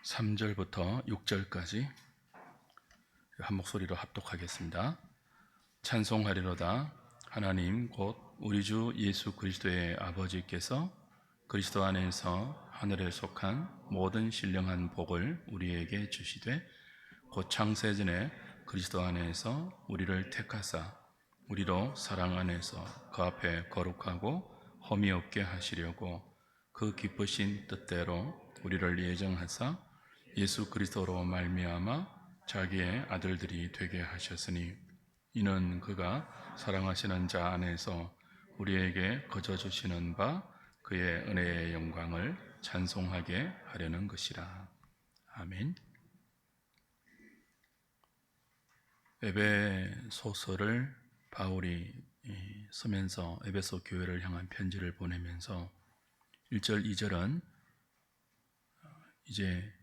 3절부터 6절까지 한 목소리로 합독하겠습니다. 찬송하리로다. 하나님 곧 우리 주 예수 그리스도의 아버지께서 그리스도 안에서 하늘에 속한 모든 신령한 복을 우리에게 주시되 곧 창세전에 그리스도 안에서 우리를 택하사 우리로 사랑 안에서 그 앞에 거룩하고 험이 없게 하시려고 그 기쁘신 뜻대로 우리를 예정하사 예수 그리스도로 말미암아 자기의 아들들이 되게 하셨으니 이는 그가 사랑하시는 자 안에서 우리에게 거저 주시는 바 그의 은혜의 영광을 찬송하게 하려는 것이라. 아멘. 에베소서를 바울이 쓰면서 에베소 교회를 향한 편지를 보내면서 1절, 2절은 이제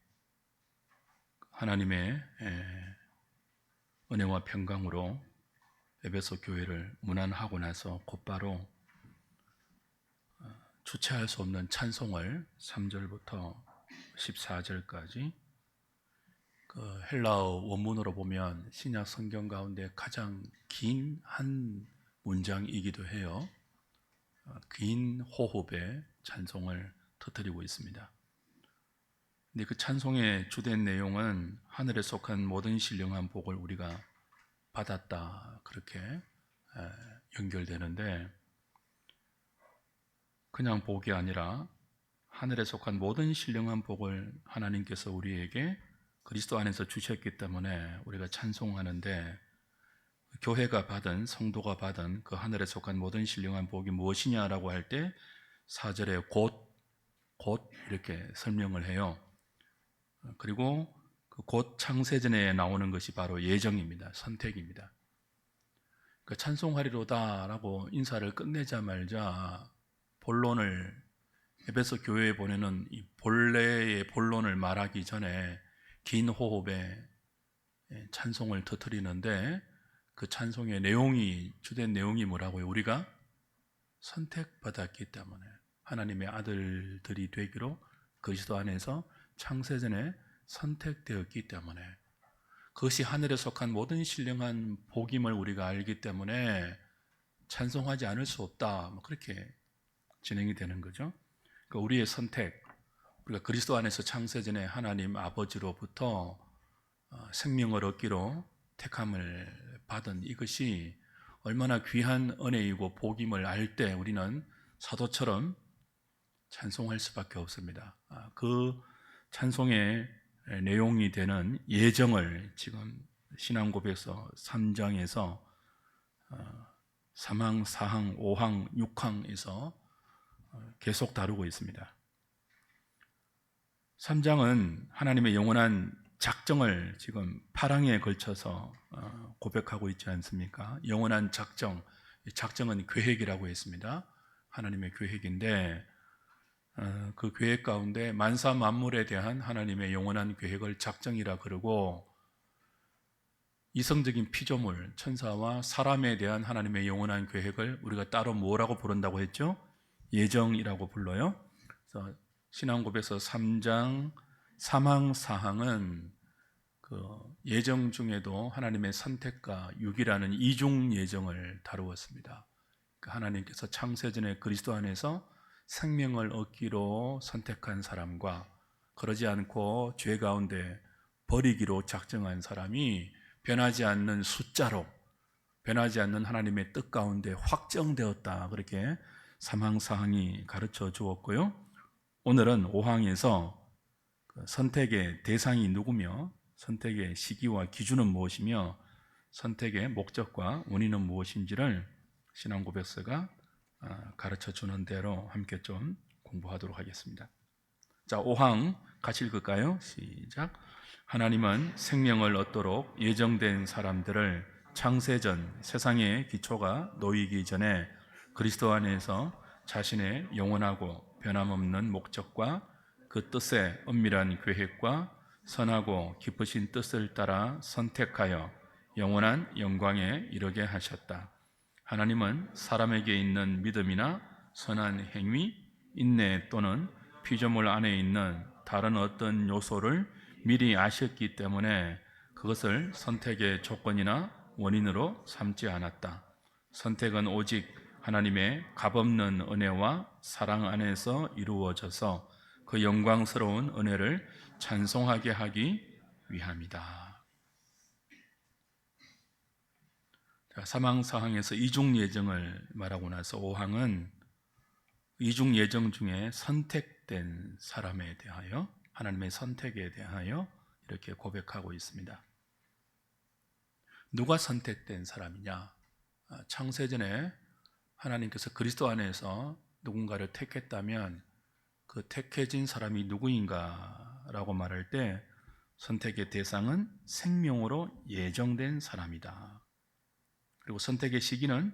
하나님의 은혜와 평강으로 에베소 교회를 문안하고 나서 곧바로 주체할 수 없는 찬송을 3절부터 14절까지 그 헬라어 원문으로 보면 신약 성경 가운데 가장 긴 한 문장이기도 해요. 긴 호흡의 찬송을 터뜨리고 있습니다. 근데 그 찬송의 주된 내용은 하늘에 속한 모든 신령한 복을 우리가 받았다, 그렇게 연결되는데, 그냥 복이 아니라 하늘에 속한 모든 신령한 복을 하나님께서 우리에게 그리스도 안에서 주셨기 때문에 우리가 찬송하는데, 교회가 받은, 성도가 받은 그 하늘에 속한 모든 신령한 복이 무엇이냐라고 할 때 4절에 곧 이렇게 설명을 해요. 그리고 그 곧 창세전에 나오는 것이 바로 예정입니다. 선택입니다. 그 찬송하리로다라고 인사를 끝내자마자 본론을, 에베소 교회에 보내는 이 본래의 본론을 말하기 전에 긴 호흡에 찬송을 터뜨리는데, 그 찬송의 내용이, 주된 내용이 뭐라고요? 우리가 선택받았기 때문에, 하나님의 아들들이 되기로 그리스도 안에서 창세전에 선택되었기 때문에, 그것이 하늘에 속한 모든 신령한 복임을 우리가 알기 때문에 찬송하지 않을 수 없다, 그렇게 진행이 되는 거죠. 그러니까 우리의 선택, 우리가 그리스도 안에서 창세전에 하나님 아버지로부터 생명을 얻기로 택함을 받은 이것이 얼마나 귀한 은혜이고 복임을 알 때 우리는 사도처럼 찬송할 수밖에 없습니다. 그 찬송의 내용이 되는 예정을 지금 신앙고백서 3장에서 3항, 4항, 5항, 6항에서 계속 다루고 있습니다. 3장은 하나님의 영원한 작정을 지금 8항에 걸쳐서 고백하고 있지 않습니까? 영원한 작정, 작정은 계획이라고 했습니다. 하나님의 계획인데, 그 계획 가운데 만사 만물에 대한 하나님의 영원한 계획을 작정이라 그러고, 이성적인 피조물, 천사와 사람에 대한 하나님의 영원한 계획을 우리가 따로 뭐라고 부른다고 했죠? 예정이라고 불러요. 그래서 신앙고백서 3장 3항, 4항은 그 예정 중에도 하나님의 선택과 유기라는 이중 예정을 다루었습니다. 하나님께서 창세전에 그리스도 안에서 생명을 얻기로 선택한 사람과 그러지 않고 죄 가운데 버리기로 작정한 사람이 변하지 않는 숫자로, 변하지 않는 하나님의 뜻 가운데 확정되었다, 그렇게 3항, 4항이 가르쳐 주었고요. 오늘은 5항에서 선택의 대상이 누구며, 선택의 시기와 기준은 무엇이며, 선택의 목적과 원인은 무엇인지를 신앙고백서가 가르쳐 주는 대로 함께 좀 공부하도록 하겠습니다. 자, 5항 같이 읽을까요? 시작. 하나님은 생명을 얻도록 예정된 사람들을 창세전 세상의 기초가 놓이기 전에 그리스도 안에서 자신의 영원하고 변함없는 목적과 그 뜻의 엄밀한 계획과 선하고 기쁘신 뜻을 따라 선택하여 영원한 영광에 이르게 하셨다. 하나님은 사람에게 있는 믿음이나 선한 행위, 인내 또는 피조물 안에 있는 다른 어떤 요소를 미리 아셨기 때문에 그것을 선택의 조건이나 원인으로 삼지 않았다. 선택은 오직 하나님의 값없는 은혜와 사랑 안에서 이루어져서 그 영광스러운 은혜를 찬송하게 하기 위함이다. 사망 사항에서 이중 예정을 말하고 나서 5항은 이중 예정 중에 선택된 사람에 대하여, 하나님의 선택에 대하여 이렇게 고백하고 있습니다. 누가 선택된 사람이냐? 창세전에 하나님께서 그리스도 안에서 누군가를 택했다면 그 택해진 사람이 누구인가 라고 말할 때 선택의 대상은 생명으로 예정된 사람이다. 그리고 선택의 시기는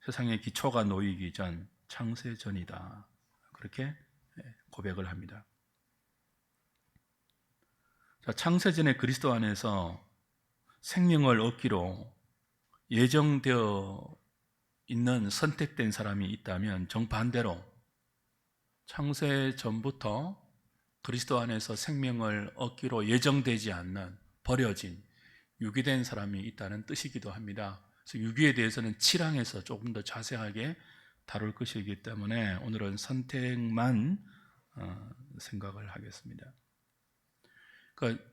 세상의 기초가 놓이기 전 창세전이다. 그렇게 고백을 합니다. 창세전에 그리스도 안에서 생명을 얻기로 예정되어 있는 선택된 사람이 있다면 정반대로 창세 전부터 그리스도 안에서 생명을 얻기로 예정되지 않는 버려진 유기된 사람이 있다는 뜻이기도 합니다. 그래서 유기에 대해서는 7항에서 조금 더 자세하게 다룰 것이기 때문에 오늘은 선택만 생각을 하겠습니다.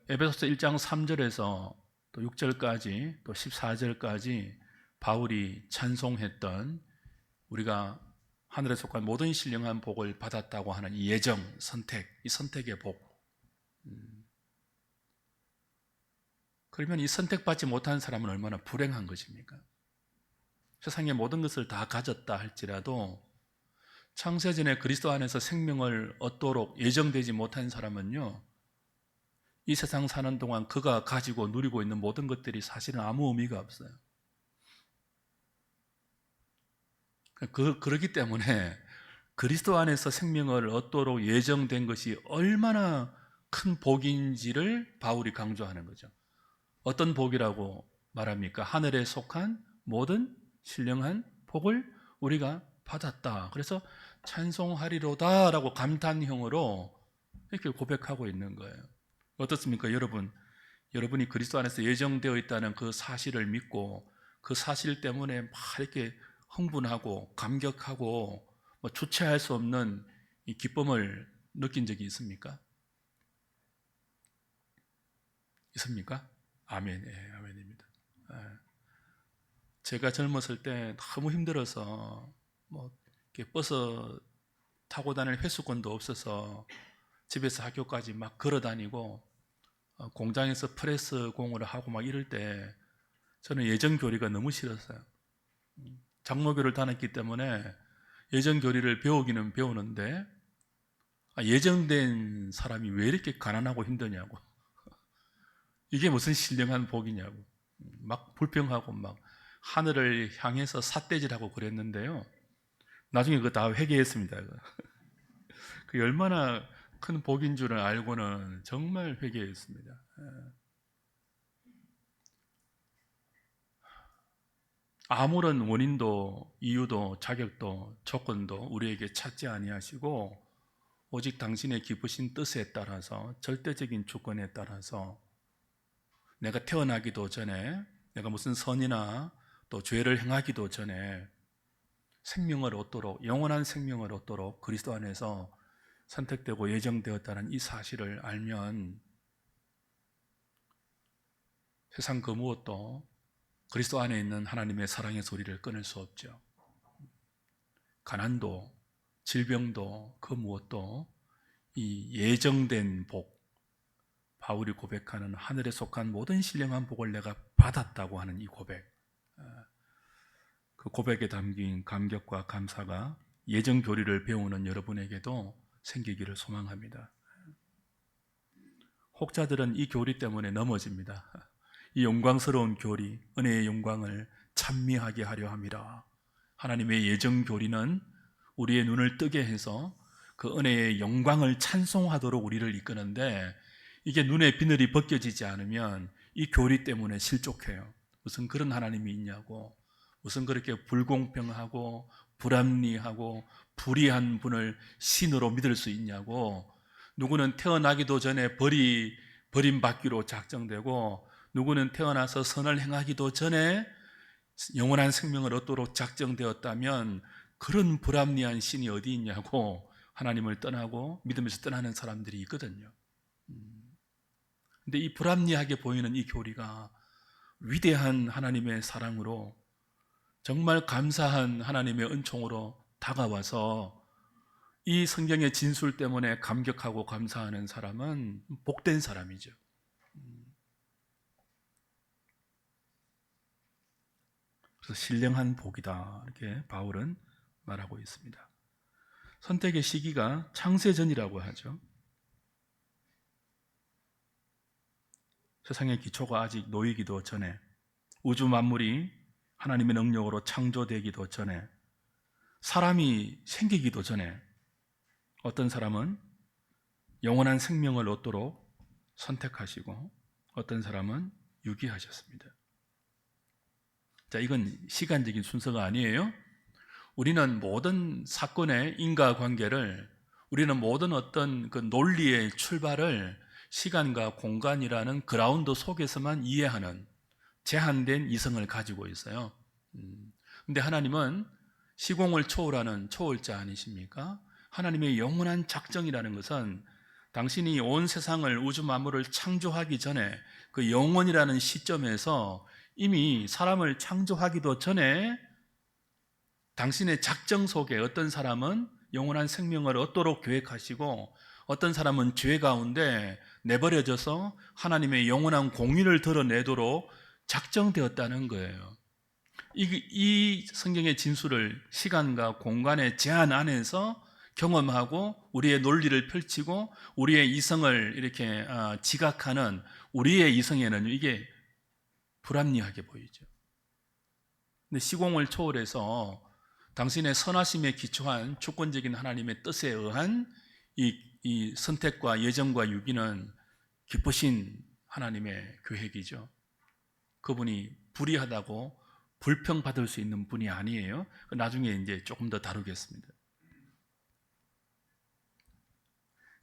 에베소서 1장 3절에서 또 6절까지 또 14절까지 바울이 찬송했던 우리가 하늘에 속한 모든 신령한 복을 받았다고 하는 이 예정, 선택, 이 선택의 복. 그러면 이 선택받지 못한 사람은 얼마나 불행한 것입니까? 세상의 모든 것을 다 가졌다 할지라도 창세전에 그리스도 안에서 생명을 얻도록 예정되지 못한 사람은요, 이 세상 사는 동안 그가 가지고 누리고 있는 모든 것들이 사실은 아무 의미가 없어요. 그렇기 때문에 그리스도 안에서 생명을 얻도록 예정된 것이 얼마나 큰 복인지를 바울이 강조하는 거죠. 어떤 복이라고 말합니까? 하늘에 속한 모든 신령한 복을 우리가 받았다. 그래서 찬송하리로다 라고 감탄형으로 이렇게 고백하고 있는 거예요. 어떻습니까? 여러분이 그리스도 안에서 예정되어 있다는 그 사실을 믿고 그 사실 때문에 막 이렇게 흥분하고 감격하고 주체할 수 없는 이 기쁨을 느낀 적이 있습니까? 있습니까? 아멘. 예, 아멘입니다. 예. 제가 젊었을 때 너무 힘들어서 이렇게 버스 타고 다닐 회수권도 없어서 집에서 학교까지 막 걸어 다니고 공장에서 프레스 공을 하고 막 이럴 때 저는 예정 교리가 너무 싫었어요. 장로교를 다녔기 때문에 예정 교리를 배우기는 배우는데 예정된 사람이 왜 이렇게 가난하고 힘드냐고, 이게 무슨 신령한 복이냐고 막 불평하고 막 하늘을 향해서 삿대질하고 그랬는데요. 나중에 그거 다 회개했습니다. 그 얼마나 큰 복인 줄을 알고는 정말 회개했습니다. 아무런 원인도 이유도 자격도 조건도 우리에게 찾지 아니하시고 오직 당신의 기쁘신 뜻에 따라서 절대적인 주권에 따라서 내가 태어나기도 전에 내가 무슨 선이나 또 죄를 행하기도 전에 생명을 얻도록, 영원한 생명을 얻도록 그리스도 안에서 선택되고 예정되었다는 이 사실을 알면 세상 그 무엇도 그리스도 안에 있는 하나님의 사랑의 소리를 끊을 수 없죠. 가난도 질병도 그 무엇도 이 예정된 복, 바울이 고백하는 하늘에 속한 모든 신령한 복을 내가 받았다고 하는 이 고백, 그 고백에 담긴 감격과 감사가 예정 교리를 배우는 여러분에게도 생기기를 소망합니다. 혹자들은 이 교리 때문에 넘어집니다. 이 영광스러운 교리, 은혜의 영광을 찬미하게 하려 함이라. 하나님의 예정 교리는 우리의 눈을 뜨게 해서 그 은혜의 영광을 찬송하도록 우리를 이끄는데, 이게 눈에 비늘이 벗겨지지 않으면 이 교리 때문에 실족해요. 무슨 그런 하나님이 있냐고, 무슨 그렇게 불공평하고 불합리하고 불의한 분을 신으로 믿을 수 있냐고, 누구는 태어나기도 전에 버림받기로 작정되고, 누구는 태어나서 선을 행하기도 전에 영원한 생명을 얻도록 작정되었다면, 그런 불합리한 신이 어디 있냐고 하나님을 떠나고 믿음에서 떠나는 사람들이 있거든요. 근데 이 불합리하게 보이는 이 교리가 위대한 하나님의 사랑으로, 정말 감사한 하나님의 은총으로 다가와서 이 성경의 진술 때문에 감격하고 감사하는 사람은 복된 사람이죠. 그래서 신령한 복이다, 이렇게 바울은 말하고 있습니다. 선택의 시기가 창세전이라고 하죠. 세상의 기초가 아직 놓이기도 전에, 우주 만물이 하나님의 능력으로 창조되기도 전에, 사람이 생기기도 전에 어떤 사람은 영원한 생명을 얻도록 선택하시고, 어떤 사람은 유기하셨습니다. 자, 이건 시간적인 순서가 아니에요. 우리는 모든 사건의 인과관계를, 우리는 모든 어떤 그 논리의 출발을 시간과 공간이라는 그라운드 속에서만 이해하는 제한된 이성을 가지고 있어요. 근데 하나님은 시공을 초월하는 초월자 아니십니까? 하나님의 영원한 작정이라는 것은 당신이 온 세상을, 우주 만물을 창조하기 전에 그 영원이라는 시점에서 이미 사람을 창조하기도 전에 당신의 작정 속에 어떤 사람은 영원한 생명을 얻도록 계획하시고, 어떤 사람은 죄 가운데 내버려져서 하나님의 영원한 공의를 드러내도록 작정되었다는 거예요. 이 성경의 진술을 시간과 공간의 제한 안에서 경험하고 우리의 논리를 펼치고 우리의 이성을 이렇게 지각하는 우리의 이성에는 이게 불합리하게 보이죠. 근데 시공을 초월해서 당신의 선하심에 기초한 주권적인 하나님의 뜻에 의한 이 선택과 예정과 유기는 기쁘신 하나님의 계획이죠. 그분이 불의하다고 불평받을 수 있는 분이 아니에요. 나중에 이제 조금 더 다루겠습니다.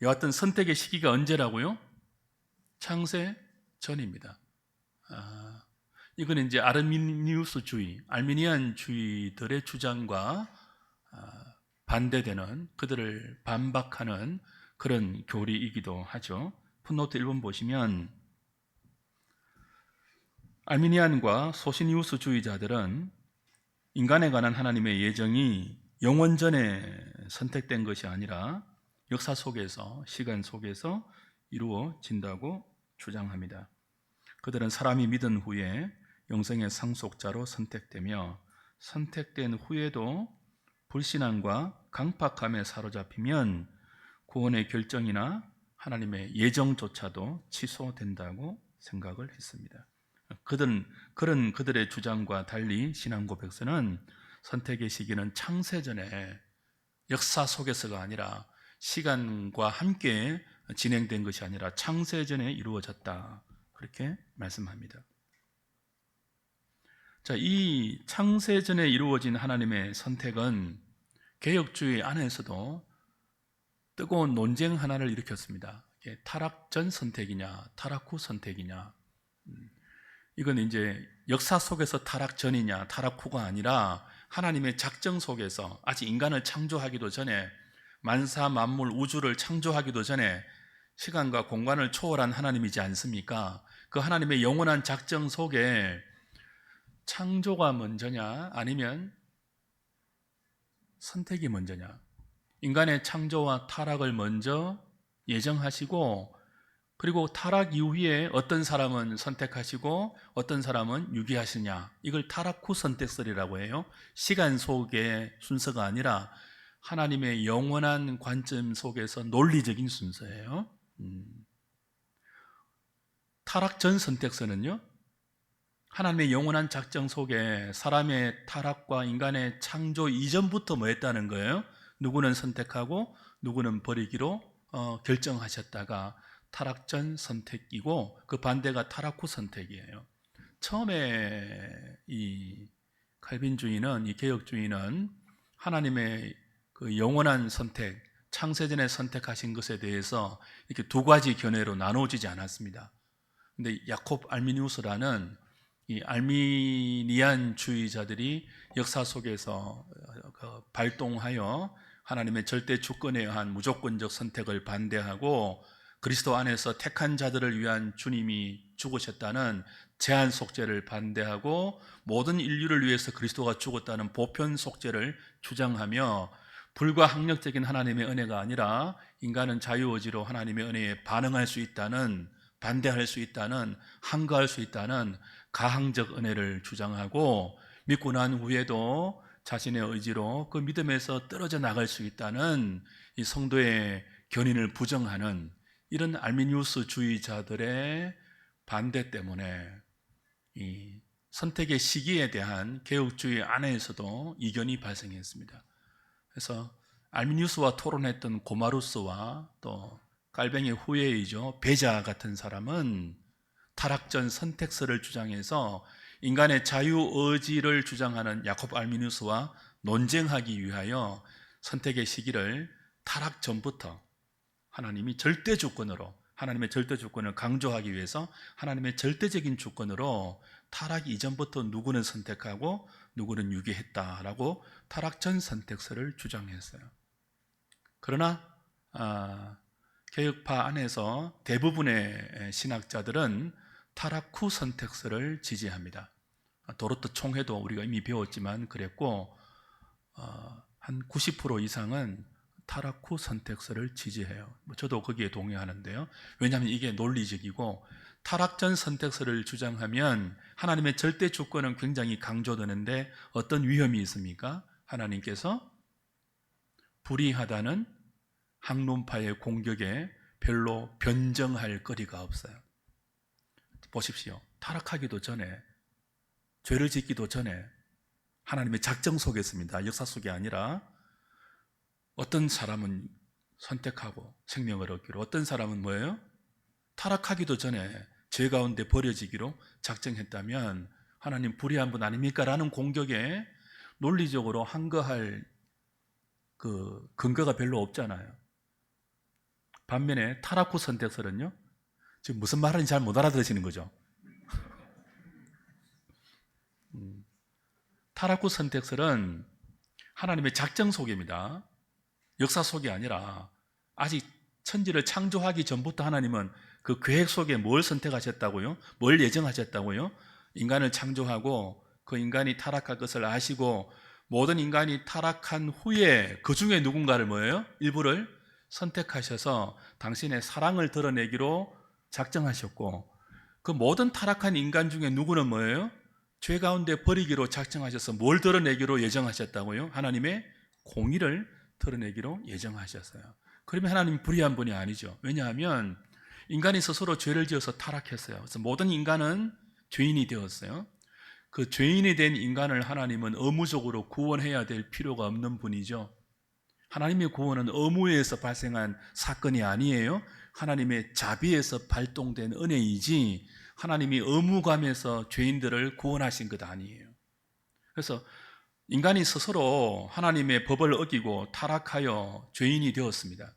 여하튼 선택의 시기가 언제라고요? 창세 전입니다. 이건 이제 아르미니우스주의, 알미니안주의들의 주장과 반대되는, 그들을 반박하는 그런 교리이기도 하죠. 풋노트 1번 보시면 알미니안과 소시니우스주의자들은 인간에 관한 하나님의 예정이 영원전에 선택된 것이 아니라 역사 속에서, 시간 속에서 이루어진다고 주장합니다. 그들은 사람이 믿은 후에 영생의 상속자로 선택되며, 선택된 후에도 불신앙과 강팍함에 사로잡히면 구원의 결정이나 하나님의 예정조차도 취소된다고 생각을 했습니다. 그들의 주장과 달리 신앙 고백서는 선택의 시기는 창세전에, 역사 속에서가 아니라, 시간과 함께 진행된 것이 아니라 창세전에 이루어졌다, 그렇게 말씀합니다. 자, 이 창세전에 이루어진 하나님의 선택은 개혁주의 안에서도 뜨거운 논쟁 하나를 일으켰습니다. 타락 전 선택이냐, 타락 후 선택이냐. 이건 이제 역사 속에서 타락 전이냐, 타락 후가 아니라 하나님의 작정 속에서, 아직 인간을 창조하기도 전에, 만사 만물 우주를 창조하기도 전에 시간과 공간을 초월한 하나님이지 않습니까? 그 하나님의 영원한 작정 속에 창조가 먼저냐, 아니면 선택이 먼저냐. 인간의 창조와 타락을 먼저 예정하시고, 그리고 타락 이후에 어떤 사람은 선택하시고 어떤 사람은 유기하시냐, 이걸 타락 후 선택설이라고 해요. 시간 속의 순서가 아니라 하나님의 영원한 관점 속에서 논리적인 순서예요. 타락 전 선택서는요, 하나님의 영원한 작정 속에 사람의 타락과 인간의 창조 이전부터 뭐 했다는 거예요? 누구는 선택하고 누구는 버리기로 결정하셨다가 타락 전 선택이고, 그 반대가 타락 후 선택이에요. 처음에 이 칼빈주의는, 이 개혁주의는 하나님의 그 영원한 선택, 창세전에 선택하신 것에 대해서 이렇게 두 가지 견해로 나누어지지 않았습니다. 근데 야콥 알미니우스라는 이 알미니안주의자들이 역사 속에서 발동하여 하나님의 절대 주권에 의한 무조건적 선택을 반대하고 그리스도 안에서 택한 자들을 위한 주님이 죽으셨다는 제한 속죄를 반대하고 모든 인류를 위해서 그리스도가 죽었다는 보편 속죄를 주장하며 불가항력적인 하나님의 은혜가 아니라 인간은 자유의지로 하나님의 은혜에 반응할 수 있다는, 반대할 수 있다는, 항거할 수 있다는 가항적 은혜를 주장하고 믿고 난 후에도 자신의 의지로 그 믿음에서 떨어져 나갈 수 있다는 이 성도의 견인을 부정하는 이런 알미니우스 주의자들의 반대 때문에 이 선택의 시기에 대한 개혁주의 안에서도 이견이 발생했습니다. 그래서 알미니우스와 토론했던 고마루스와 또 깔뱅의 후예이죠 베자 같은 사람은 타락전 선택설을 주장해서 인간의 자유의지를 주장하는 야콥 알미니우스와 논쟁하기 위하여 선택의 시기를 타락 전부터 하나님이 절대 주권으로, 하나님의 절대 주권을 강조하기 위해서 하나님의 절대적인 주권으로 타락 이전부터 누구는 선택하고 누구는 유기했다라고 타락 전 선택설을 주장했어요. 그러나 개혁파 안에서 대부분의 신학자들은 타락 후 선택설을 지지합니다. 도로트 총회도 우리가 이미 배웠지만 그랬고 한 90% 이상은 타락 후 선택설을 지지해요. 저도 거기에 동의하는데요. 왜냐하면 이게 논리적이고 타락 전 선택설을 주장하면 하나님의 절대 주권은 굉장히 강조되는데 어떤 위험이 있습니까? 하나님께서 불의하다는 학론파의 공격에 별로 변정할 거리가 없어요. 보십시오. 타락하기도 전에, 죄를 짓기도 전에 하나님의 작정 속에 있습니다. 역사 속이 아니라 어떤 사람은 선택하고 생명을 얻기로, 어떤 사람은 뭐예요? 타락하기도 전에 죄 가운데 버려지기로 작정했다면 하나님 불의한 분 아닙니까? 라는 공격에 논리적으로 항거할 그 근거가 별로 없잖아요. 반면에 타락 후 선택설은요, 지금 무슨 말인지 잘 못 알아들으시는 거죠. 타락 후 선택설은 하나님의 작정 속입니다. 역사 속이 아니라 아직 천지를 창조하기 전부터 하나님은 그 계획 속에 뭘 선택하셨다고요? 뭘 예정하셨다고요? 인간을 창조하고 그 인간이 타락할 것을 아시고 모든 인간이 타락한 후에 그 중에 누군가를 뭐예요? 일부를 선택하셔서 당신의 사랑을 드러내기로 작정하셨고 그 모든 타락한 인간 중에 누구는 뭐예요? 죄 가운데 버리기로 작정하셔서 뭘 드러내기로 예정하셨다고요? 하나님의 공의를 드러내기로 예정하셨어요. 그러면 하나님이 불의한 분이 아니죠. 왜냐하면 인간이 스스로 죄를 지어서 타락했어요. 그래서 모든 인간은 죄인이 되었어요. 그 죄인이 된 인간을 하나님은 의무적으로 구원해야 될 필요가 없는 분이죠. 하나님의 구원은 의무에서 발생한 사건이 아니에요. 하나님의 자비에서 발동된 은혜이지 하나님이 의무감에서 죄인들을 구원하신 것 아니에요. 그래서 인간이 스스로 하나님의 법을 어기고 타락하여 죄인이 되었습니다.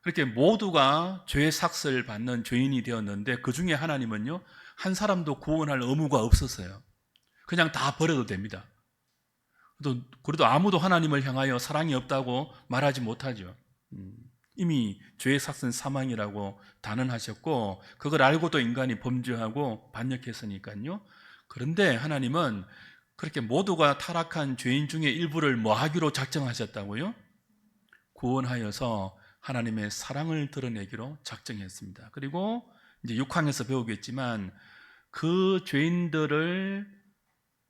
그렇게 모두가 죄의 삭을 받는 죄인이 되었는데 그 중에 하나님은요, 한 사람도 구원할 의무가 없었어요. 그냥 다 버려도 됩니다. 그래도 아무도 하나님을 향하여 사랑이 없다고 말하지 못하죠. 이미 죄의 삭은 사망이라고 단언하셨고 그걸 알고도 인간이 범죄하고 반역했으니까요. 그런데 하나님은 그렇게 모두가 타락한 죄인 중에 일부를 뭐 하기로 작정하셨다고요? 구원하여서 하나님의 사랑을 드러내기로 작정했습니다. 그리고 이제 6항에서 배우겠지만 그 죄인들을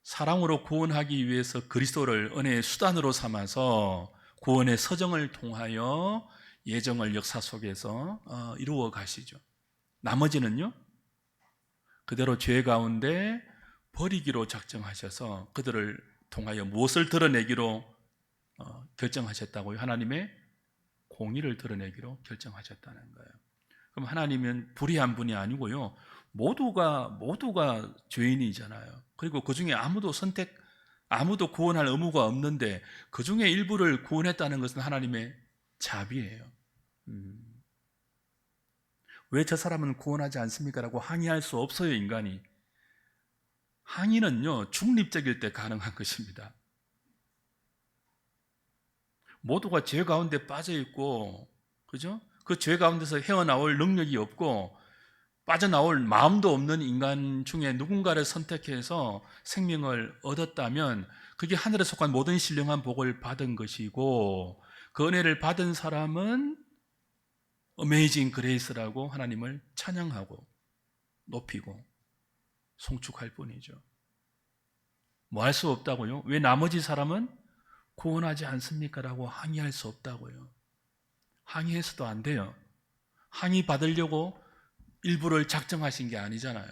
사랑으로 구원하기 위해서 그리스도를 은혜의 수단으로 삼아서 구원의 서정을 통하여 예정을 역사 속에서 이루어 가시죠. 나머지는요, 그대로 죄 가운데 버리기로 작정하셔서 그들을 통하여 무엇을 드러내기로 결정하셨다고요? 하나님의 공의를 드러내기로 결정하셨다는 거예요. 그럼 하나님은 불의한 분이 아니고요, 모두가 죄인이잖아요. 그리고 그 중에 아무도 구원할 의무가 없는데 그 중에 일부를 구원했다는 것은 하나님의 자비예요. 왜 저 사람은 구원하지 않습니까? 라고 항의할 수 없어요, 인간이. 항의는요, 중립적일 때 가능한 것입니다. 모두가 죄 가운데 빠져 있고, 그죠? 그 죄 가운데서 헤어나올 능력이 없고, 빠져나올 마음도 없는 인간 중에 누군가를 선택해서 생명을 얻었다면, 그게 하늘에 속한 모든 신령한 복을 받은 것이고, 그 은혜를 받은 사람은 어메이징 그레이스라고 하나님을 찬양하고, 높이고, 송축할 뿐이죠. 뭐 할 수 없다고요? 왜 나머지 사람은 구원하지 않습니까? 라고 항의할 수 없다고요. 항의해서도 안 돼요. 항의 받으려고 일부를 작정하신 게 아니잖아요.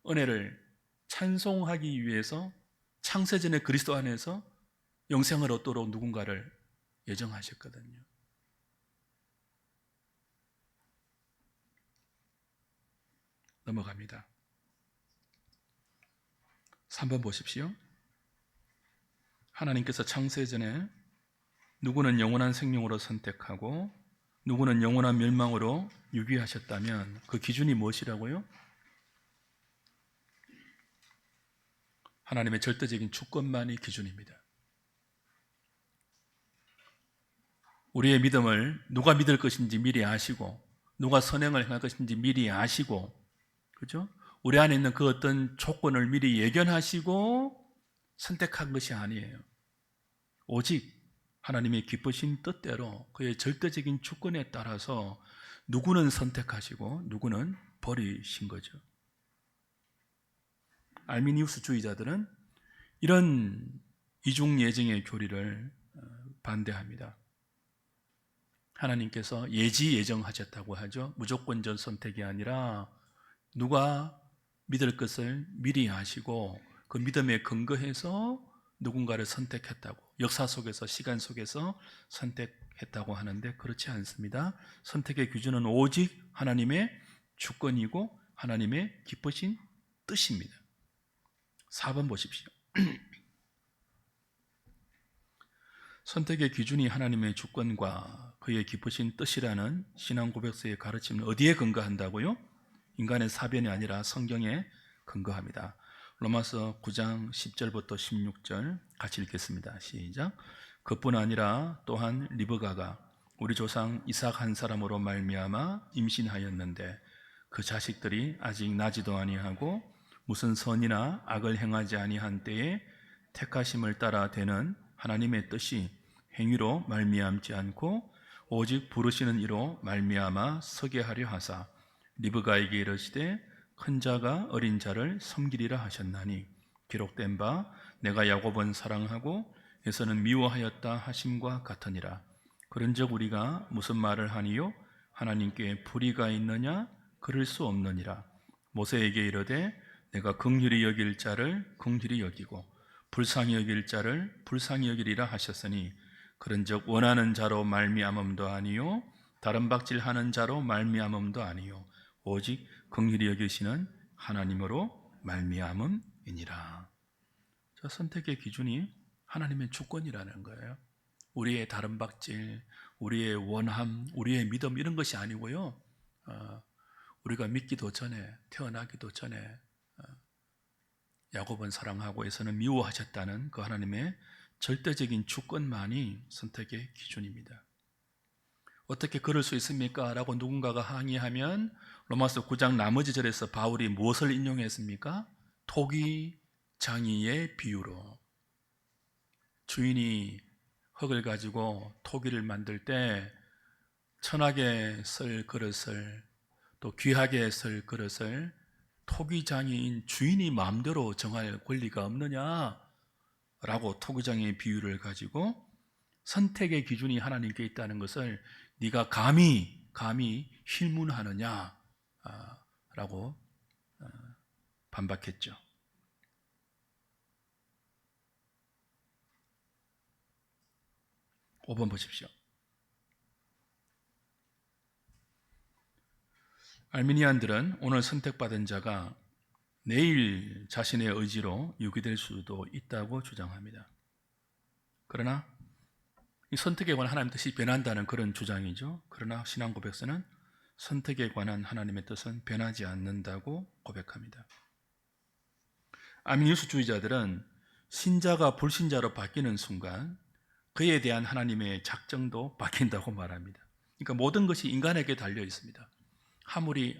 은혜를 찬송하기 위해서 창세전에 그리스도 안에서 영생을 얻도록 누군가를 예정하셨거든요. 넘어갑니다. 3번 보십시오. 하나님께서 창세전에 누구는 영원한 생명으로 선택하고 누구는 영원한 멸망으로 유기하셨다면 그 기준이 무엇이라고요? 하나님의 절대적인 주권만이 기준입니다. 우리의 믿음을 누가 믿을 것인지 미리 아시고 누가 선행을 행할 것인지 미리 아시고, 그죠? 우리 안에 있는 그 어떤 조건을 미리 예견하시고 선택한 것이 아니에요. 오직 하나님의 기쁘신 뜻대로 그의 절대적인 주권에 따라서 누구는 선택하시고 누구는 버리신 거죠. 알미니우스주의자들은 이런 이중 예정의 교리를 반대합니다. 하나님께서 예지 예정하셨다고 하죠. 무조건적 선택이 아니라 누가 믿을 것을 미리 아시고 그 믿음에 근거해서 누군가를 선택했다고, 역사 속에서 시간 속에서 선택했다고 하는데 그렇지 않습니다. 선택의 기준은 오직 하나님의 주권이고 하나님의 기쁘신 뜻입니다. 4번 보십시오. 선택의 기준이 하나님의 주권과 그의 기쁘신 뜻이라는 신앙 고백서의 가르침을 어디에 근거한다고요? 인간의 사변이 아니라 성경에 근거합니다. 로마서 9장 10절부터 16절 같이 읽겠습니다. 시작. 그뿐 아니라 또한 리브가가 우리 조상 이삭 한 사람으로 말미암아 임신하였는데 그 자식들이 아직 나지도 아니하고 무슨 선이나 악을 행하지 아니한 때에 택하심을 따라 되는 하나님의 뜻이 행위로 말미암지 않고 오직 부르시는 이로 말미암아 서게 하려 하사 리브가에게 이르시되 큰 자가 어린 자를 섬기리라 하셨나니 기록된 바 내가 야곱은 사랑하고 에서는 미워하였다 하심과 같으니라. 그런즉 우리가 무슨 말을 하니요? 하나님께 불의가 있느냐? 그럴 수 없느니라. 모세에게 이르되 내가 긍휼히 여길 자를 긍휼히 여기고 불쌍히 여길 자를 불쌍히 여기리라 하셨으니 그런즉 원하는 자로 말미암음도 아니요 다른 박질하는 자로 말미암음도 아니요 오직 긍휼히 여기시는 하나님으로 말미암음이니라. 저 선택의 기준이 하나님의 주권이라는 거예요. 우리의 다른 박질, 우리의 원함, 우리의 믿음 이런 것이 아니고요. 우리가 믿기도 전에, 태어나기도 전에 야곱은 사랑하고 에서는 미워하셨다는 그 하나님의 절대적인 주권만이 선택의 기준입니다. 어떻게 그럴 수 있습니까? 라고 누군가가 항의하면 로마서 9장 나머지 절에서 바울이 무엇을 인용했습니까? 토기 장이의 비유로 주인이 흙을 가지고 토기를 만들 때 천하게 쓸 그릇을 또 귀하게 쓸 그릇을 토기장이인 주인이 마음대로 정할 권리가 없느냐? 라고 토기장의 비유를 가지고 선택의 기준이 하나님께 있다는 것을 네가 감히 힐문하느냐? 라고 반박했죠. 5번 보십시오. 알미니안들은 오늘 선택받은 자가 내일 자신의 의지로 유기될 수도 있다고 주장합니다. 그러나 이 선택에 관한 하나님의 뜻이 변한다는 그런 주장이죠. 그러나 신앙 고백서는 선택에 관한 하나님의 뜻은 변하지 않는다고 고백합니다. 아미니우스주의자들은 신자가 불신자로 바뀌는 순간 그에 대한 하나님의 작정도 바뀐다고 말합니다. 그러니까 모든 것이 인간에게 달려 있습니다.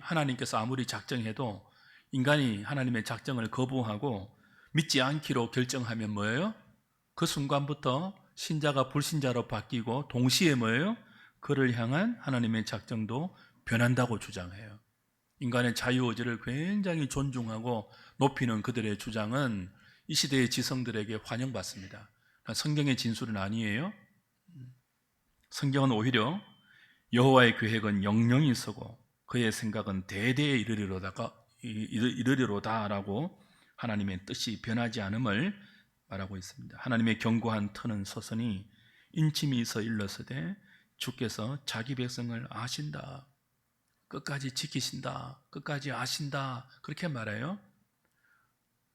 하나님께서 아무리 작정해도 인간이 하나님의 작정을 거부하고 믿지 않기로 결정하면 뭐예요? 그 순간부터 신자가 불신자로 바뀌고 동시에 뭐예요? 그를 향한 하나님의 작정도 변한다고 주장해요. 인간의 자유의지를 굉장히 존중하고 높이는 그들의 주장은 이 시대의 지성들에게 환영받습니다. 성경의 진술은 아니에요. 성경은 오히려 여호와의 계획은 영영이 서고 그의 생각은 대대에 이르리로다라고 하나님의 뜻이 변하지 않음을 말하고 있습니다. 하나님의 견고한 터는 서서히 인침이 있어 일렀으되 주께서 자기 백성을 아신다, 끝까지 지키신다, 끝까지 아신다, 그렇게 말해요.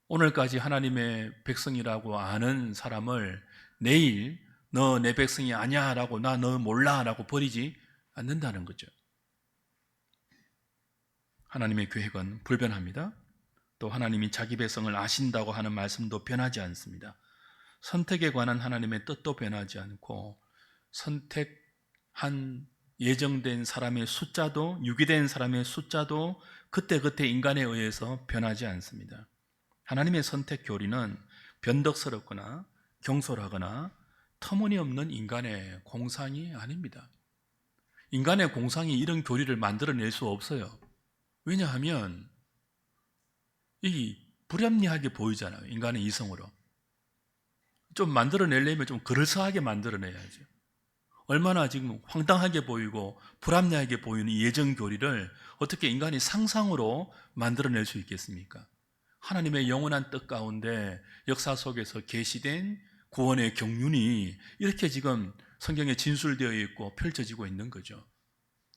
오늘까지 하나님의 백성이라고 아는 사람을 내일 너 내 백성이 아니야 라고 나 너 몰라 라고 버리지 않는다는 거죠. 하나님의 계획은 불변합니다. 또 하나님이 자기 백성을 아신다고 하는 말씀도 변하지 않습니다. 선택에 관한 하나님의 뜻도 변하지 않고 선택한 예정된 사람의 숫자도, 유기된 사람의 숫자도 그때그때 인간에 의해서 변하지 않습니다. 하나님의 선택 교리는 변덕스럽거나 경솔하거나 터무니없는 인간의 공상이 아닙니다. 인간의 공상이 이런 교리를 만들어낼 수 없어요. 왜냐하면 이 불합리하게 보이잖아요. 인간의 이성으로. 좀 만들어내려면 좀 그럴싸하게 만들어내야죠. 얼마나 지금 황당하게 보이고 불합리하게 보이는 예정 교리를 어떻게 인간이 상상으로 만들어낼 수 있겠습니까? 하나님의 영원한 뜻 가운데 역사 속에서 계시된 구원의 경륜이 이렇게 지금 성경에 진술되어 있고 펼쳐지고 있는 거죠.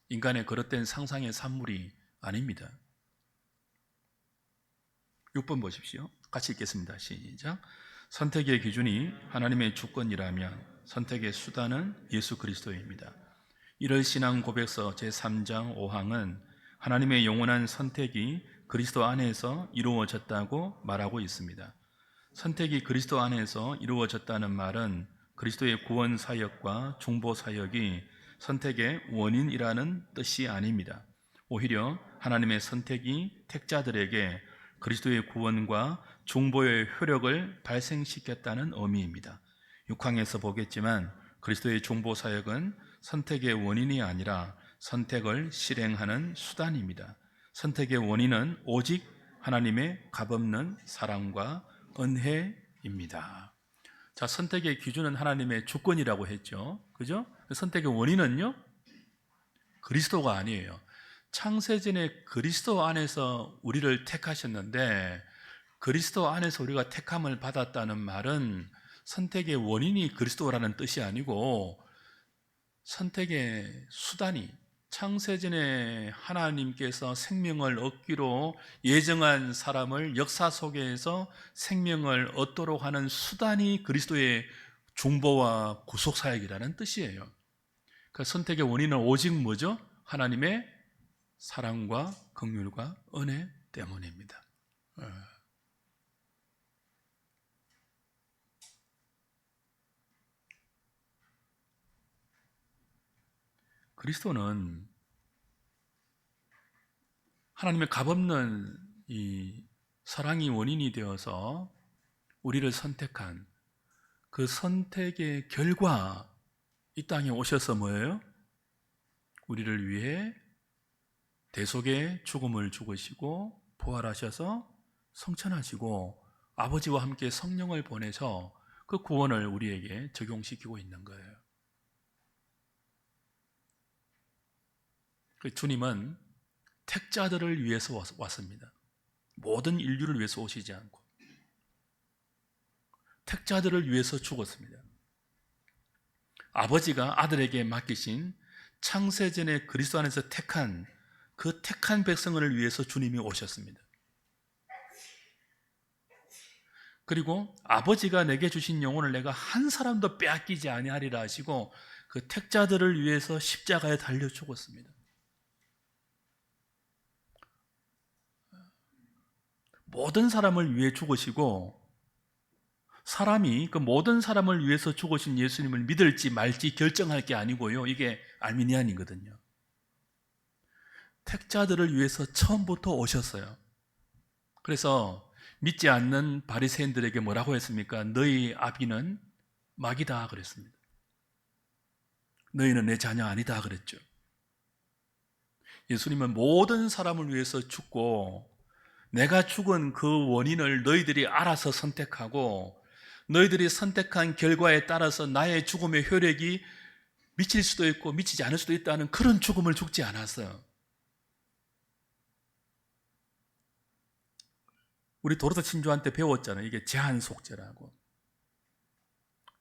인간의 그릇된 상상의 산물이 아닙니다. 6번 보십시오. 같이 읽겠습니다. 시작. 선택의 기준이 하나님의 주권이라면 선택의 수단은 예수 그리스도입니다. 1월 신앙 고백서 제3장 5항은 하나님의 영원한 선택이 그리스도 안에서 이루어졌다고 말하고 있습니다. 선택이 그리스도 안에서 이루어졌다는 말은 그리스도의 구원 사역과 중보 사역이 선택의 원인이라는 뜻이 아닙니다. 오히려 하나님의 선택이 택자들에게 그리스도의 구원과 중보의 효력을 발생시켰다는 의미입니다. 6항에서 보겠지만 그리스도의 중보 사역은 선택의 원인이 아니라 선택을 실행하는 수단입니다. 선택의 원인은 오직 하나님의 값없는 사랑과 은혜입니다. 자, 선택의 기준은 하나님의 주권이라고 했죠. 그죠? 선택의 원인은요? 그리스도가 아니에요. 창세전에 그리스도 안에서 우리를 택하셨는데 그리스도 안에서 우리가 택함을 받았다는 말은 선택의 원인이 그리스도라는 뜻이 아니고 선택의 수단이 창세전에 하나님께서 생명을 얻기로 예정한 사람을 역사 속에서 생명을 얻도록 하는 수단이 그리스도의 중보와 구속사역이라는 뜻이에요. 그 선택의 원인은 오직 뭐죠? 하나님의 사랑과 긍휼과 은혜 때문입니다. 그리스도는 하나님의 값없는 이 사랑이 원인이 되어서 우리를 선택한 그 선택의 결과 이 땅에 오셔서 뭐예요? 우리를 위해 대속의 죽음을 죽으시고 부활하셔서 성천하시고 아버지와 함께 성령을 보내서 그 구원을 우리에게 적용시키고 있는 거예요. 주님은 택자들을 위해서 왔습니다. 모든 인류를 위해서 오시지 않고 택자들을 위해서 죽었습니다. 아버지가 아들에게 맡기신 창세전에 그리스도 안에서 택한 그 택한 백성을 위해서 주님이 오셨습니다. 그리고 아버지가 내게 주신 영혼을 내가 한 사람도 빼앗기지 아니하리라 하시고 그 택자들을 위해서 십자가에 달려 죽었습니다. 모든 사람을 위해 죽으시고 사람이 그 모든 사람을 위해서 죽으신 예수님을 믿을지 말지 결정할 게 아니고요. 이게 알미니안이거든요. 택자들을 위해서 처음부터 오셨어요. 그래서 믿지 않는 바리새인들에게 뭐라고 했습니까? 너희 아비는 마귀다 그랬습니다. 너희는 내 자녀 아니다 그랬죠. 예수님은 모든 사람을 위해서 죽고 내가 죽은 그 원인을 너희들이 알아서 선택하고 너희들이 선택한 결과에 따라서 나의 죽음의 효력이 미칠 수도 있고 미치지 않을 수도 있다는 그런 죽음을 죽지 않았어요. 우리 도로서 친구한테 배웠잖아요. 이게 제한 속죄라고.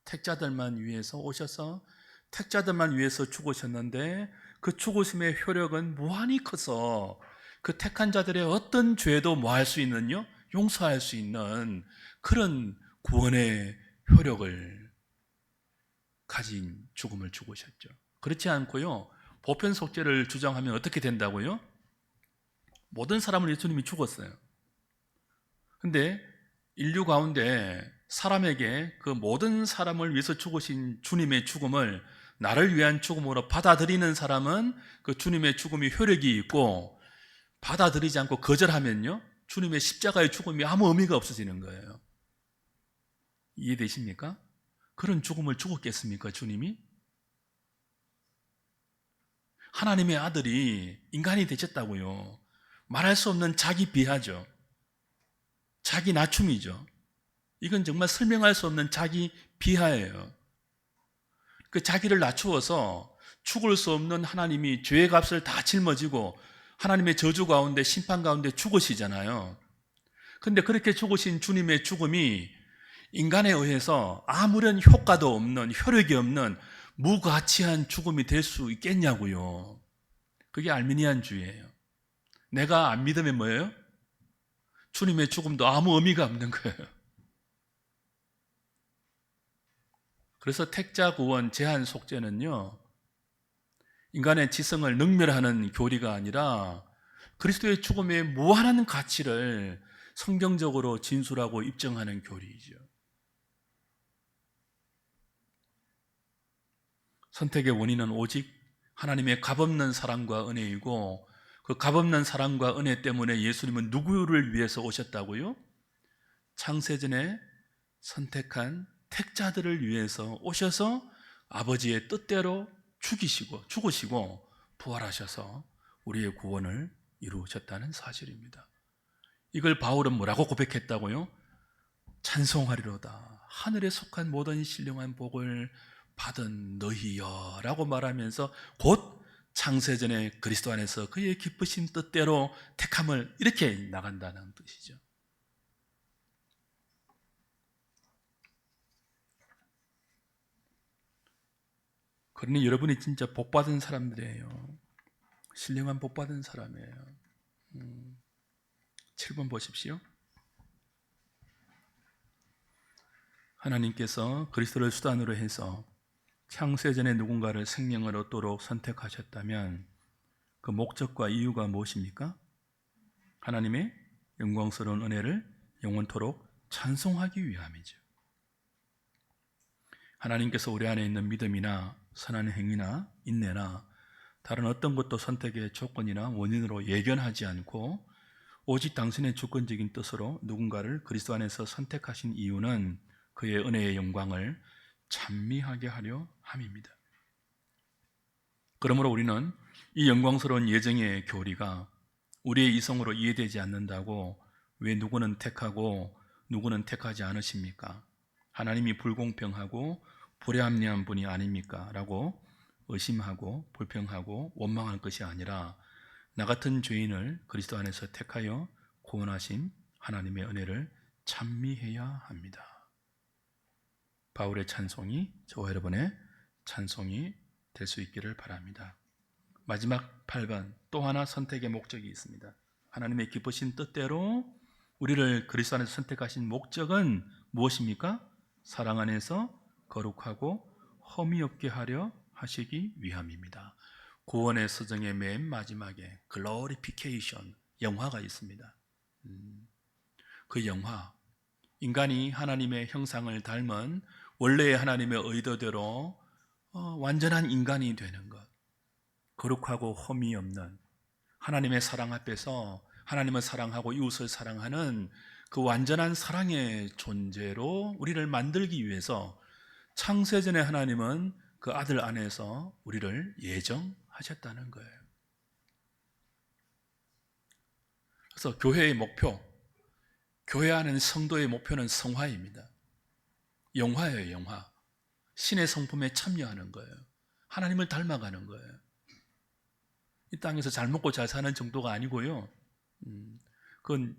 택자들만 위해서 오셔서 택자들만 위해서 죽으셨는데 그 죽으심의 효력은 무한히 커서 그 택한 자들의 어떤 죄도 뭐 할 수 있는요? 용서할 수 있는 그런 구원의 효력을 가진 죽음을 죽으셨죠. 그렇지 않고요. 보편 속죄를 주장하면 어떻게 된다고요? 모든 사람을 예수님이 죽었어요. 근데 인류 가운데 사람에게 그 모든 사람을 위해서 죽으신 주님의 죽음을 나를 위한 죽음으로 받아들이는 사람은 그 주님의 죽음이 효력이 있고 받아들이지 않고 거절하면요 주님의 십자가의 죽음이 아무 의미가 없어지는 거예요. 이해되십니까? 그런 죽음을 죽었겠습니까 주님이? 하나님의 아들이 인간이 되셨다고요. 말할 수 없는 자기 비하죠. 자기 낮춤이죠. 이건 정말 설명할 수 없는 자기 비하예요. 그 자기를 낮추어서 죽을 수 없는 하나님이 죄의 값을 다 짊어지고 하나님의 저주 가운데 심판 가운데 죽으시잖아요. 근데 그렇게 죽으신 주님의 죽음이 인간에 의해서 아무런 효과도 없는 효력이 없는 무가치한 죽음이 될 수 있겠냐고요. 그게 알미니안주의예요. 내가 안 믿으면 뭐예요? 주님의 죽음도 아무 의미가 없는 거예요. 그래서 택자 구원 제한 속죄는요 인간의 지성을 능멸하는 교리가 아니라 그리스도의 죽음의 무한한 가치를 성경적으로 진술하고 입증하는 교리이죠. 선택의 원인은 오직 하나님의 값없는 사랑과 은혜이고 그 값없는 사랑과 은혜 때문에 예수님은 누구를 위해서 오셨다고요? 창세전에 선택한 택자들을 위해서 오셔서 아버지의 뜻대로 죽으시고 부활하셔서 우리의 구원을 이루셨다는 사실입니다. 이걸 바울은 뭐라고 고백했다고요? 찬송하리로다. 하늘에 속한 모든 신령한 복을 받은 너희여 라고 말하면서 곧 창세전에 그리스도 안에서 그의 기쁘신 뜻대로 택함을 이렇게 나간다는 뜻이죠. 그러니 여러분이 진짜 복받은 사람들이에요. 신령한 복받은 사람이에요. 7번 보십시오. 하나님께서 그리스도를 수단으로 해서 창세전에 누군가를 생명을 얻도록 선택하셨다면 그 목적과 이유가 무엇입니까? 하나님의 영광스러운 은혜를 영원토록 찬송하기 위함이죠. 하나님께서 우리 안에 있는 믿음이나 선한 행위나 인내나 다른 어떤 것도 선택의 조건이나 원인으로 예견하지 않고 오직 당신의 주권적인 뜻으로 누군가를 그리스도 안에서 선택하신 이유는 그의 은혜의 영광을 찬미하게 하려 함입니다. 그러므로 우리는 이 영광스러운 예정의 교리가 우리의 이성으로 이해되지 않는다고 왜 누구는 택하고 누구는 택하지 않으십니까? 하나님이 불공평하고 불합리한 분이 아닙니까? 라고 의심하고 불평하고 원망할 것이 아니라 나 같은 죄인을 그리스도 안에서 택하여 구원하신 하나님의 은혜를 찬미해야 합니다. 바울의 찬송이 저와 여러분의 찬송이 될 수 있기를 바랍니다. 마지막 8번 또 하나 선택의 목적이 있습니다. 하나님의 기쁘신 뜻대로 우리를 그리스도 안에서 선택하신 목적은 무엇입니까? 사랑 안에서 거룩하고 험이 없게 하려 하시기 위함입니다. 구원의 서정의 맨 마지막에 글로리피케이션 영화가 있습니다. 그 영화, 인간이 하나님의 형상을 닮은 원래의 하나님의 의도대로 완전한 인간이 되는 것, 거룩하고 험이 없는 하나님의 사랑 앞에서 하나님을 사랑하고 이웃을 사랑하는 그 완전한 사랑의 존재로 우리를 만들기 위해서 창세전에 하나님은 그 아들 안에서 우리를 예정하셨다는 거예요. 그래서 교회의 목표, 교회 안에 성도의 목표는 성화입니다. 영화예요, 영화. 신의 성품에 참여하는 거예요. 하나님을 닮아가는 거예요. 이 땅에서 잘 먹고 잘 사는 정도가 아니고요. 그건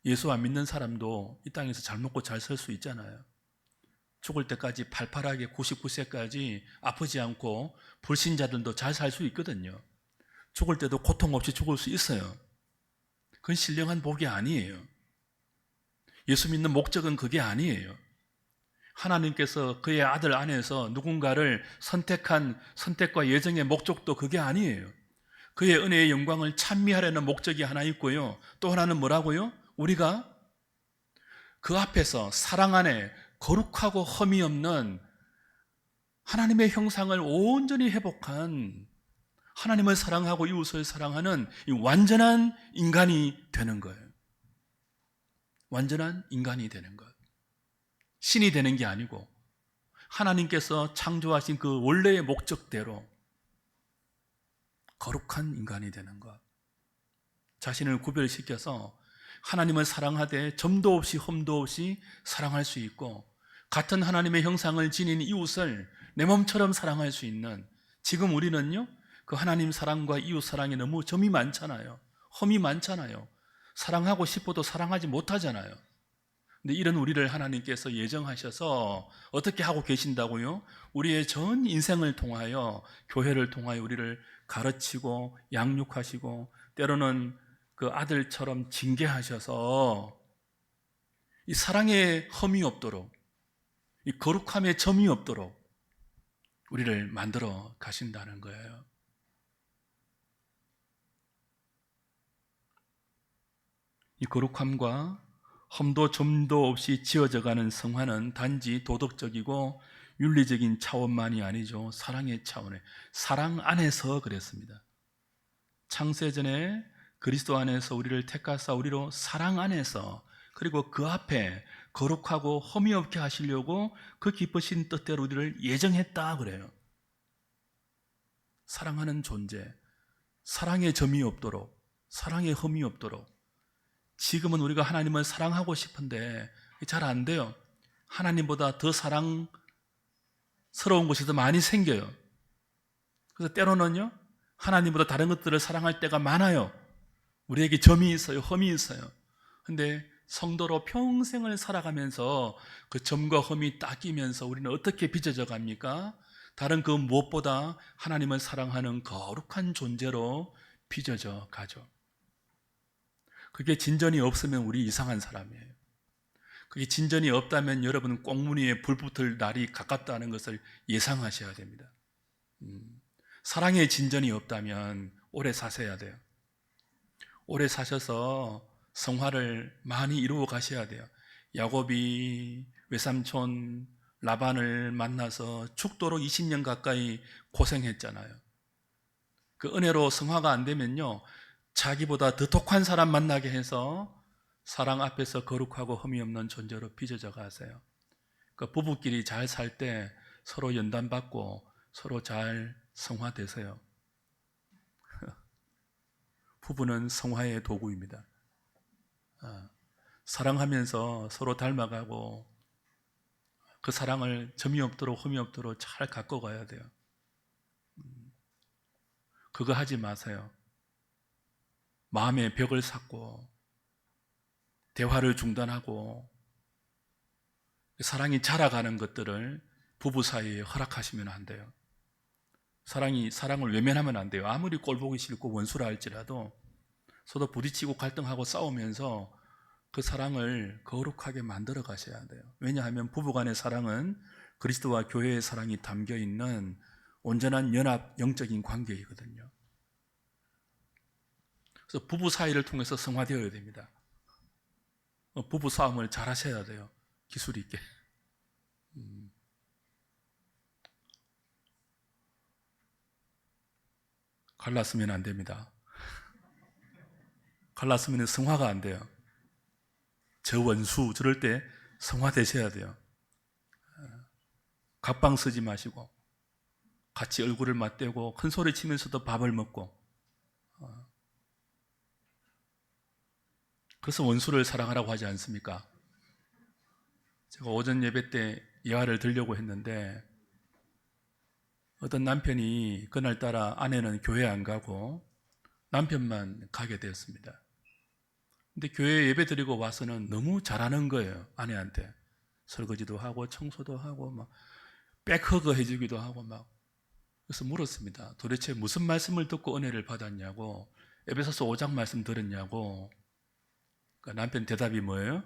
예수 안 믿는 사람도 이 땅에서 잘 먹고 잘 살 수 있잖아요. 죽을 때까지 팔팔하게 99세까지 아프지 않고 불신자들도 잘 살 수 있거든요. 죽을 때도 고통 없이 죽을 수 있어요. 그건 신령한 복이 아니에요. 예수 믿는 목적은 그게 아니에요. 하나님께서 그의 아들 안에서 누군가를 선택한 선택과 예정의 목적도 그게 아니에요. 그의 은혜의 영광을 찬미하려는 목적이 하나 있고요. 또 하나는 뭐라고요? 우리가 그 앞에서 사랑 안에 거룩하고 험이 없는 하나님의 형상을 온전히 회복한 하나님을 사랑하고 이웃을 사랑하는 이 완전한 인간이 되는 거예요. 완전한 인간이 되는 것. 신이 되는 게 아니고 하나님께서 창조하신 그 원래의 목적대로 거룩한 인간이 되는 것. 자신을 구별시켜서 하나님을 사랑하되 점도 없이 흠도 없이 사랑할 수 있고 같은 하나님의 형상을 지닌 이웃을 내 몸처럼 사랑할 수 있는, 지금 우리는요 그 하나님 사랑과 이웃 사랑에 너무 점이 많잖아요. 험이 많잖아요. 사랑하고 싶어도 사랑하지 못하잖아요. 근데 이런 우리를 하나님께서 예정하셔서 어떻게 하고 계신다고요? 우리의 전 인생을 통하여, 교회를 통하여 우리를 가르치고 양육하시고 때로는 그 아들처럼 징계하셔서 이 사랑의 험이 없도록, 이 거룩함의 점이 없도록 우리를 만들어 가신다는 거예요. 이 거룩함과 험도 점도 없이 지어져가는 성화는 단지 도덕적이고 윤리적인 차원만이 아니죠. 사랑의 차원에, 사랑 안에서 그랬습니다. 창세전에 그리스도 안에서 우리를 택하사 우리로 사랑 안에서, 그리고 그 앞에 거룩하고 험이 없게 하시려고 그 기쁘신 뜻대로 우리를 예정했다 그래요. 사랑하는 존재, 사랑의 점이 없도록, 사랑의 험이 없도록. 지금은 우리가 하나님을 사랑하고 싶은데 잘 안 돼요. 하나님보다 더 사랑스러운 것이 더 많이 생겨요. 그래서 때로는요 하나님보다 다른 것들을 사랑할 때가 많아요. 우리에게 점이 있어요, 험이 있어요. 근데 성도로 평생을 살아가면서 그 점과 험이 닦이면서 우리는 어떻게 빚어져 갑니까? 다른 그 무엇보다 하나님을 사랑하는 거룩한 존재로 빚어져 가죠. 그게 진전이 없으면 우리 이상한 사람이에요. 그게 진전이 없다면 여러분 꽁무니에 불 붙을 날이 가깝다는 것을 예상하셔야 됩니다. 사랑의 진전이 없다면 오래 사셔야 돼요. 오래 사셔서 성화를 많이 이루어 가셔야 돼요. 야곱이 외삼촌 라반을 만나서 죽도록 20년 가까이 고생했잖아요. 그 은혜로 성화가 안 되면요 자기보다 더 독한 사람 만나게 해서 사랑 앞에서 거룩하고 흠이 없는 존재로 빚어져 가세요. 그 부부끼리 잘 살 때 서로 연단받고 서로 잘 성화되세요. 부부는 성화의 도구입니다. 사랑하면서 서로 닮아가고 그 사랑을 점이 없도록 흠이 없도록 잘 갖고 가야 돼요. 그거 하지 마세요. 마음의 벽을 쌓고 대화를 중단하고 사랑이 자라가는 것들을 부부 사이에 허락하시면 안 돼요. 사랑을 외면하면 안 돼요. 아무리 꼴보기 싫고 원수라 할지라도 서로 부딪히고 갈등하고 싸우면서 그 사랑을 거룩하게 만들어 가셔야 돼요. 왜냐하면 부부간의 사랑은 그리스도와 교회의 사랑이 담겨 있는 온전한 연합 영적인 관계이거든요. 그래서 부부 사이를 통해서 성화되어야 됩니다. 부부 싸움을 잘 하셔야 돼요. 기술 있게. 갈랐으면 안 됩니다. 갈랐으면 성화가 안 돼요. 저 원수 저럴 때 성화되셔야 돼요. 갑방 쓰지 마시고 같이 얼굴을 맞대고 큰 소리 치면서도 밥을 먹고, 그래서 원수를 사랑하라고 하지 않습니까? 제가 오전 예배 때 예화를 들려고 했는데 어떤 남편이 그날따라 아내는 교회 안 가고 남편만 가게 되었습니다. 근데 교회 예배 드리고 와서는 너무 잘하는 거예요. 아내한테 설거지도 하고 청소도 하고 막 백허그 해주기도 하고 막. 그래서 물었습니다. 도대체 무슨 말씀을 듣고 은혜를 받았냐고, 에베소서 5장 말씀 들었냐고. 그러니까 남편 대답이 뭐예요?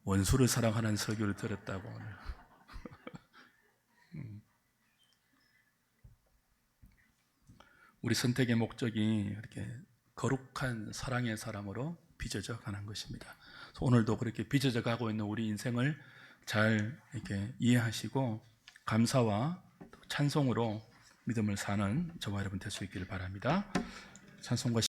원수를 사랑하는 설교를 들었다고. 우리 선택의 목적이 이렇게 거룩한 사랑의 사람으로 빚어져 가는 것입니다. 오늘도 그렇게 빚어져 가고 있는 우리 인생을 잘 이렇게 이해하시고 감사와 찬송으로 믿음을 사는 저와 여러분 될 수 있기를 바랍니다. 찬송과